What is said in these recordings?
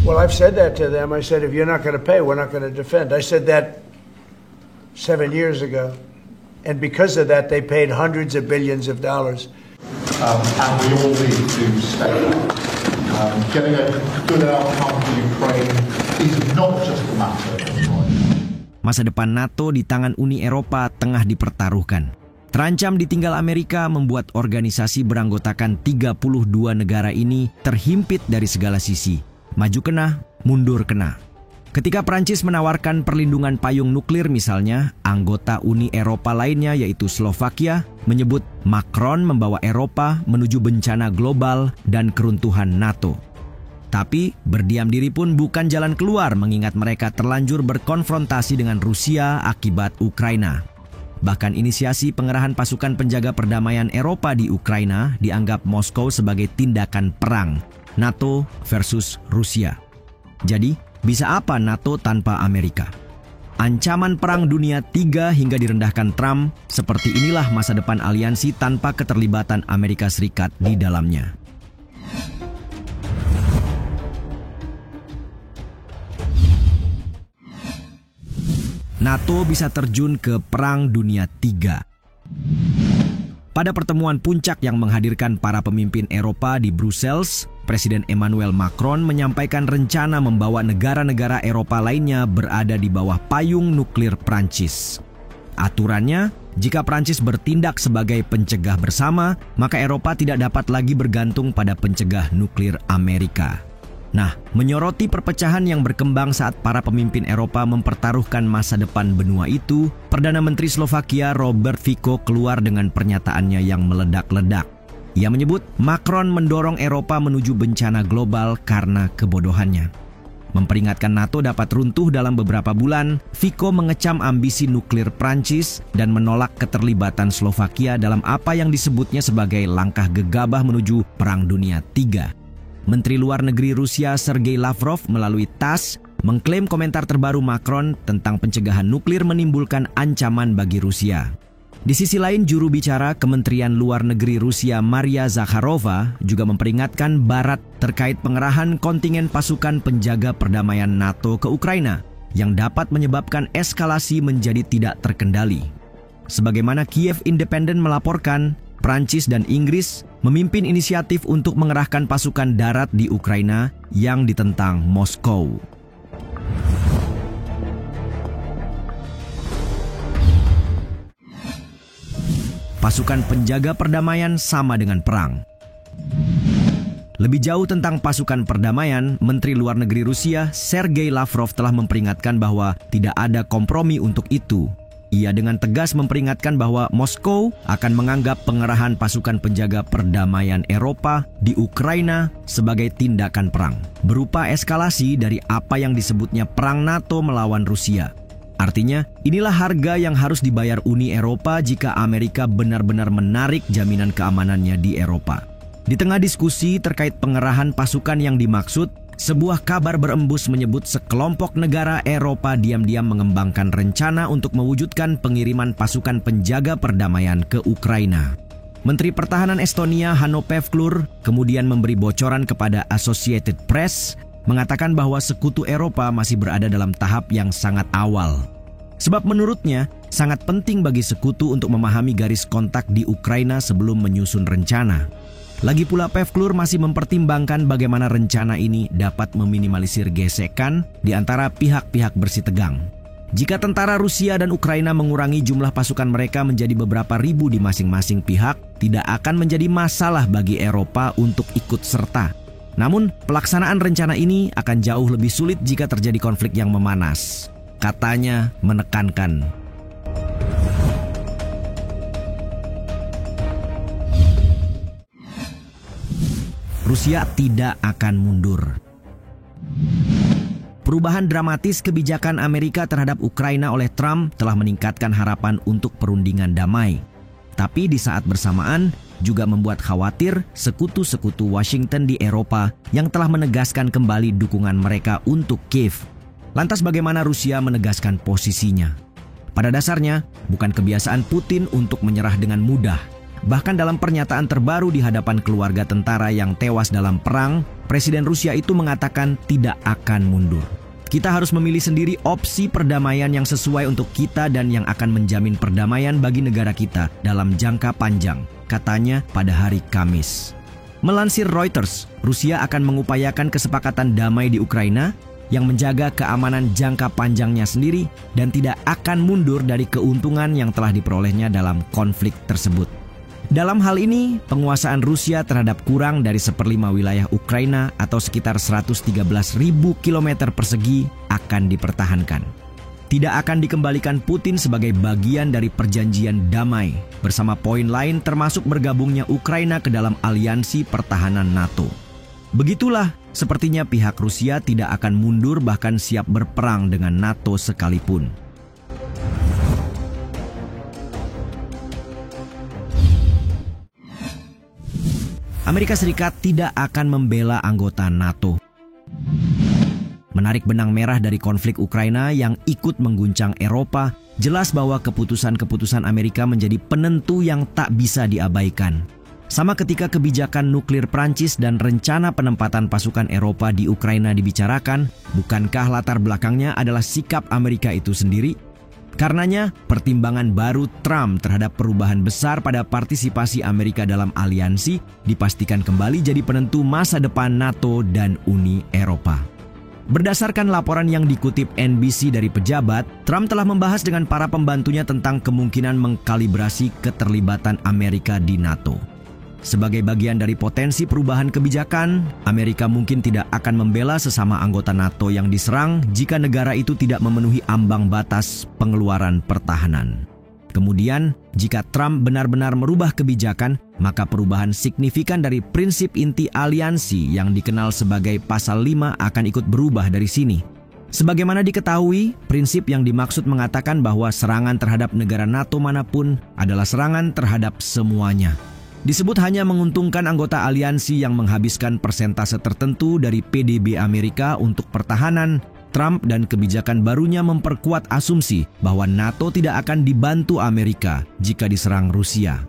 Well, I've said that to them. I said, if you're not going to pay, we're not going to defend. I said that 7 years ago. And because of that, they paid hundreds of billions of dollars. And we all need to stay. Getting a good outcome for Ukraine is not just a matter of money. Masa depan NATO di tangan Uni Eropa tengah dipertaruhkan. Terancam ditinggal Amerika membuat organisasi beranggotakan 32 negara ini terhimpit dari segala sisi. Maju kena, mundur kena. Ketika Prancis menawarkan perlindungan payung nuklir misalnya, anggota Uni Eropa lainnya yaitu Slovakia menyebut Macron membawa Eropa menuju bencana global dan keruntuhan NATO. Tapi berdiam diri pun bukan jalan keluar mengingat mereka terlanjur berkonfrontasi dengan Rusia akibat Ukraina. Bahkan inisiasi pengerahan pasukan penjaga perdamaian Eropa di Ukraina dianggap Moskow sebagai tindakan perang NATO versus Rusia. Jadi, bisa apa NATO tanpa Amerika? Ancaman Perang Dunia III hingga direndahkan Trump, seperti inilah masa depan aliansi tanpa keterlibatan Amerika Serikat di dalamnya. NATO bisa terjun ke Perang Dunia III. Pada pertemuan puncak yang menghadirkan para pemimpin Eropa di Brussels, Presiden Emmanuel Macron menyampaikan rencana membawa negara-negara Eropa lainnya berada di bawah payung nuklir Prancis. Aturannya, jika Prancis bertindak sebagai pencegah bersama, maka Eropa tidak dapat lagi bergantung pada pencegah nuklir Amerika. Nah, menyoroti perpecahan yang berkembang saat para pemimpin Eropa mempertaruhkan masa depan benua itu, Perdana Menteri Slovakia Robert Fico keluar dengan pernyataannya yang meledak-ledak. Ia menyebut Macron mendorong Eropa menuju bencana global karena kebodohannya. Memperingatkan NATO dapat runtuh dalam beberapa bulan, Fico mengecam ambisi nuklir Prancis dan menolak keterlibatan Slovakia dalam apa yang disebutnya sebagai langkah gegabah menuju Perang Dunia III. Menteri Luar Negeri Rusia Sergei Lavrov melalui TASS mengklaim komentar terbaru Macron tentang pencegahan nuklir menimbulkan ancaman bagi Rusia. Di sisi lain, juru bicara Kementerian Luar Negeri Rusia Maria Zakharova juga memperingatkan Barat terkait pengerahan kontingen pasukan penjaga perdamaian NATO ke Ukraina yang dapat menyebabkan eskalasi menjadi tidak terkendali. Sebagaimana Kiev Independent melaporkan, Prancis dan Inggris memimpin inisiatif untuk mengerahkan pasukan darat di Ukraina yang ditentang Moskow. Pasukan penjaga perdamaian sama dengan perang. Lebih jauh tentang pasukan perdamaian, Menteri Luar Negeri Rusia Sergei Lavrov telah memperingatkan bahwa tidak ada kompromi untuk itu. Ia dengan tegas memperingatkan bahwa Moskow akan menganggap pengerahan pasukan penjaga perdamaian Eropa di Ukraina sebagai tindakan perang, berupa eskalasi dari apa yang disebutnya perang NATO melawan Rusia. Artinya, inilah harga yang harus dibayar Uni Eropa jika Amerika benar-benar menarik jaminan keamanannya di Eropa. Di tengah diskusi terkait pengerahan pasukan yang dimaksud, sebuah kabar berembus menyebut sekelompok negara Eropa diam-diam mengembangkan rencana untuk mewujudkan pengiriman pasukan penjaga perdamaian ke Ukraina. Menteri Pertahanan Estonia Hanno Pevkur kemudian memberi bocoran kepada Associated Press, mengatakan bahwa sekutu Eropa masih berada dalam tahap yang sangat awal. Sebab menurutnya, sangat penting bagi sekutu untuk memahami garis kontak di Ukraina sebelum menyusun rencana. Lagi pula Pevkur masih mempertimbangkan bagaimana rencana ini dapat meminimalisir gesekan di antara pihak-pihak bersitegang. Jika tentara Rusia dan Ukraina mengurangi jumlah pasukan mereka menjadi beberapa ribu di masing-masing pihak, tidak akan menjadi masalah bagi Eropa untuk ikut serta. Namun, pelaksanaan rencana ini akan jauh lebih sulit jika terjadi konflik yang memanas. Katanya menekankan. Rusia tidak akan mundur. Perubahan dramatis kebijakan Amerika terhadap Ukraina oleh Trump telah meningkatkan harapan untuk perundingan damai. Tapi di saat bersamaan juga membuat khawatir sekutu-sekutu Washington di Eropa yang telah menegaskan kembali dukungan mereka untuk Kiev. Lantas bagaimana Rusia menegaskan posisinya? Pada dasarnya, bukan kebiasaan Putin untuk menyerah dengan mudah. Bahkan dalam pernyataan terbaru di hadapan keluarga tentara yang tewas dalam perang, Presiden Rusia itu mengatakan tidak akan mundur. Kita harus memilih sendiri opsi perdamaian yang sesuai untuk kita dan yang akan menjamin perdamaian bagi negara kita dalam jangka panjang, katanya pada hari Kamis. Melansir Reuters, Rusia akan mengupayakan kesepakatan damai di Ukraina yang menjaga keamanan jangka panjangnya sendiri dan tidak akan mundur dari keuntungan yang telah diperolehnya dalam konflik tersebut. Dalam hal ini, penguasaan Rusia terhadap kurang dari 1/5 wilayah Ukraina atau sekitar 113.000 km persegi akan dipertahankan. Tidak akan dikembalikan Putin sebagai bagian dari perjanjian damai bersama poin lain termasuk bergabungnya Ukraina ke dalam aliansi pertahanan NATO. Begitulah, sepertinya pihak Rusia tidak akan mundur bahkan siap berperang dengan NATO sekalipun. Amerika Serikat tidak akan membela anggota NATO. Menarik benang merah dari konflik Ukraina yang ikut mengguncang Eropa, jelas bahwa keputusan-keputusan Amerika menjadi penentu yang tak bisa diabaikan. Sama ketika kebijakan nuklir Prancis dan rencana penempatan pasukan Eropa di Ukraina dibicarakan, bukankah latar belakangnya adalah sikap Amerika itu sendiri? Karenanya, pertimbangan baru Trump terhadap perubahan besar pada partisipasi Amerika dalam aliansi dipastikan kembali jadi penentu masa depan NATO dan Uni Eropa. Berdasarkan laporan yang dikutip NBC dari pejabat, Trump telah membahas dengan para pembantunya tentang kemungkinan mengkalibrasi keterlibatan Amerika di NATO. Sebagai bagian dari potensi perubahan kebijakan, Amerika mungkin tidak akan membela sesama anggota NATO yang diserang jika negara itu tidak memenuhi ambang batas pengeluaran pertahanan. Kemudian, jika Trump benar-benar merubah kebijakan, maka perubahan signifikan dari prinsip inti aliansi yang dikenal sebagai Pasal 5 akan ikut berubah dari sini. Sebagaimana diketahui, prinsip yang dimaksud mengatakan bahwa serangan terhadap negara NATO manapun adalah serangan terhadap semuanya. Disebut hanya menguntungkan anggota aliansi yang menghabiskan persentase tertentu dari PDB Amerika untuk pertahanan. Trump dan kebijakan barunya memperkuat asumsi bahwa NATO tidak akan dibantu Amerika jika diserang Rusia.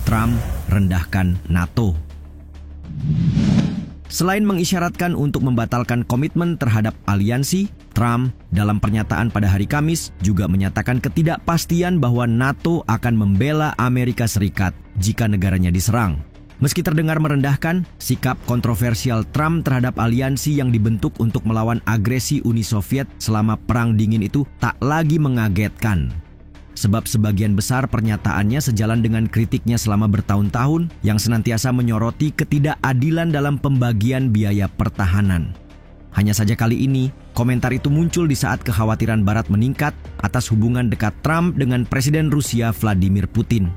Trump rendahkan NATO. Selain mengisyaratkan untuk membatalkan komitmen terhadap aliansi, Trump dalam pernyataan pada hari Kamis juga menyatakan ketidakpastian bahwa NATO akan membela Amerika Serikat jika negaranya diserang. Meski terdengar merendahkan, sikap kontroversial Trump terhadap aliansi yang dibentuk untuk melawan agresi Uni Soviet selama Perang Dingin itu tak lagi mengagetkan. Sebab sebagian besar pernyataannya sejalan dengan kritiknya selama bertahun-tahun yang senantiasa menyoroti ketidakadilan dalam pembagian biaya pertahanan. Hanya saja kali ini, komentar itu muncul di saat kekhawatiran Barat meningkat atas hubungan dekat Trump dengan Presiden Rusia Vladimir Putin.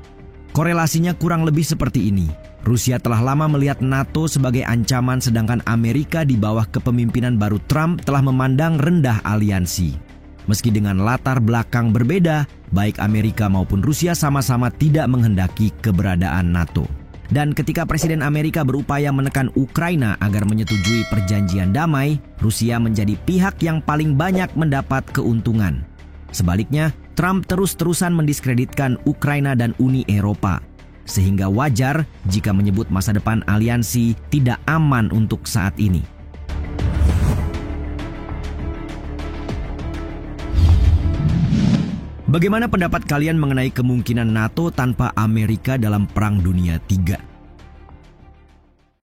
Korelasinya kurang lebih seperti ini. Rusia telah lama melihat NATO sebagai ancaman sedangkan Amerika di bawah kepemimpinan baru Trump telah memandang rendah aliansi. Meski dengan latar belakang berbeda, baik Amerika maupun Rusia sama-sama tidak menghendaki keberadaan NATO. Dan ketika Presiden Amerika berupaya menekan Ukraina agar menyetujui perjanjian damai, Rusia menjadi pihak yang paling banyak mendapat keuntungan. Sebaliknya, Trump terus-terusan mendiskreditkan Ukraina dan Uni Eropa. Sehingga wajar jika menyebut masa depan aliansi tidak aman untuk saat ini. Bagaimana pendapat kalian mengenai kemungkinan NATO tanpa Amerika dalam Perang Dunia III?